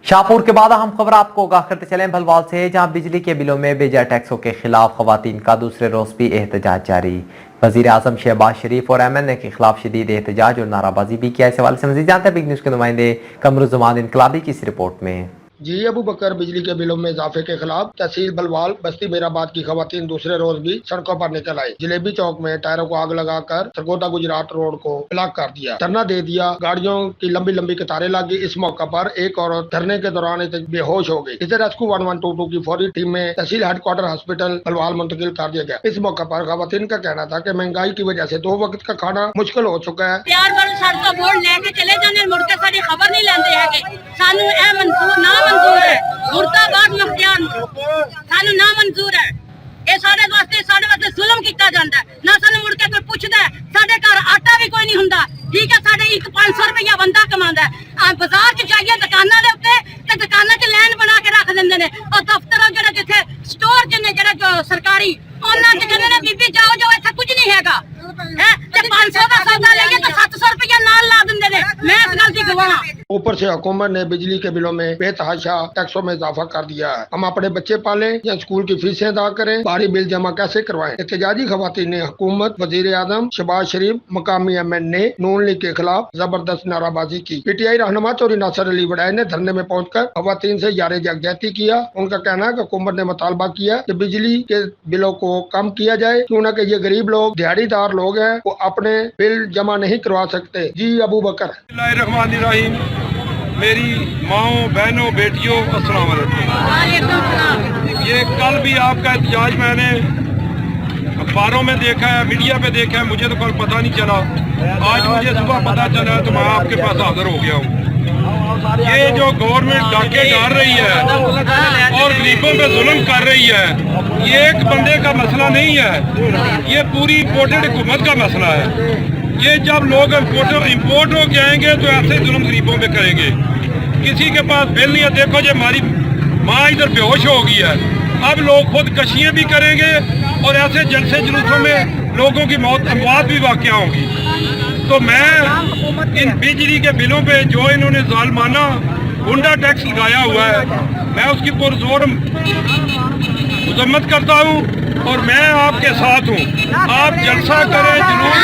शाहपुर के बाद अहम खबर आपको आगाह करते चलें भलवाल से, जहां बिजली के बिलों में बेजा टैक्सों के खिलाफ खवातीन का दूसरे रोज भी एहतजाज जारी। वजीर आजम शहबाज शरीफ और MNA के खिलाफ शदीद एहतजाज और नाराबाजी भी किया। इस हवाले से मजीद जानते हैं बिग न्यूज के नुमाइंदे कमरुज़्ज़मान इनकलाबी की इस रिपोर्ट में। जी अबू बकर बिजली के बिलों में इजाफे के खिलाफ तहसील बलवाल बस्ती मेराबाद की खवातीन दूसरे रोज भी सड़कों पर निकल आई। जलेबी चौक में टायरों को आग लगाकर सरगोदा गुजरात रोड को ब्लॉक कर दिया, धरना दे दिया। गाड़ियों की लंबी लंबी कतारें लगी। इस मौका पर एक औरत धरने के दौरान बेहोश हो गई। इसे रेस्क्यू 1122 की फौरी टीम में तहसील हेडक्वार्टर हॉस्पिटल बलवाल मुंतकिल कर दिया गया। इस मौका पर खवातीन का कहना था कि महंगाई की वजह से 2 वक्त का खाना मुश्किल हो चुका है। खबर नहीं लेंदे सानू ए मंजूर ना मंजूर है, मुर्दाबाद मुख्तियार सानू ना मंजूर है। ये साडे वास्ते जुल्म किया जाता है, ना सानू मुड़ के कोई पूछदा है। साडे घर आटा भी कोई नहीं हुंदा, ठीक है। साडे 500 रुपया बंदा कमांदा है। बाजार च जाइए दुकानां दे उत्ते ते दुकानां च लाइन बना के रख दिंदे ने, और दफ्तरां जेह्ड़े जिथे स्टोर च ने जेह्ड़े सरकारी उन्हां च कहंदे ने बीबी जाओ जाओ इत्थे कुछ नहीं हैगा है। ते 500 दा सौदा लेइए तो 700 रुपया नाल ला दिंदे ने। मैं इस गल दी गवाह। ऊपर से हुकूमत ने बिजली के बिलों में बेतहाशा टैक्सों में इजाफा कर दिया है। हम अपने बच्चे पालें या स्कूल की फीसें अदा करें, भारी बिल जमा कैसे करवाएं। एहतजाजी खवातीन ने हुकूमत, वजीर आजम शहबाज शरीफ, मकामी MNA नून लीग के खिलाफ जबरदस्त नाराबाजी की। PTI रहनुमा चौधरी नासिर अली वड़ाई ने धरने में पहुंचकर खवातीन से यारे यकजहती किया। उनका कहना है कि हुकूमत ने मुतालबा किया कि बिजली के बिलों को कम किया जाए, क्यों न कि ये गरीब लोग, दिहाड़ीदार लोग हैं, वो अपने बिल जमा नहीं करवा सकते। जी अबू बकर। मेरी माओ, बहनों, बेटियों, अस्सलाम वालेकुम। ये कल भी आपका एहतजाज मैंने अखबारों में देखा है, मीडिया पे देखा है, मुझे तो कल पता नहीं चला। आज मुझे सुबह पता चला तो मैं आपके पास हाजिर हो गया हूँ। ये जो गवर्नमेंट डाके डाल रही है और गरीबों पे जुल्म कर रही है, ये एक बंदे का मसला नहीं है, ये पूरी इम्पोर्टेड हुकूमत का मसला है। ये जब लोग इम्पोर्ट हो के आएंगे तो ऐसे जुल्म गरीबों पे करेंगे। किसी के पास बिल नहीं है। देखो जी हमारी माँ इधर बेहोश हो गई है। अब लोग खुद कशियाँ भी करेंगे और ऐसे जलसे जुलूसों में लोगों की अमवात भी वाक़या होंगी। तो मैं इन बिजली के बिलों पे जो इन्होंने जालिमाना गुंडा टैक्स लगाया हुआ है, मैं उसकी पुरजोर मजम्मत करता हूँ और मैं आपके साथ हूँ। आप जलसा करें, जुलूस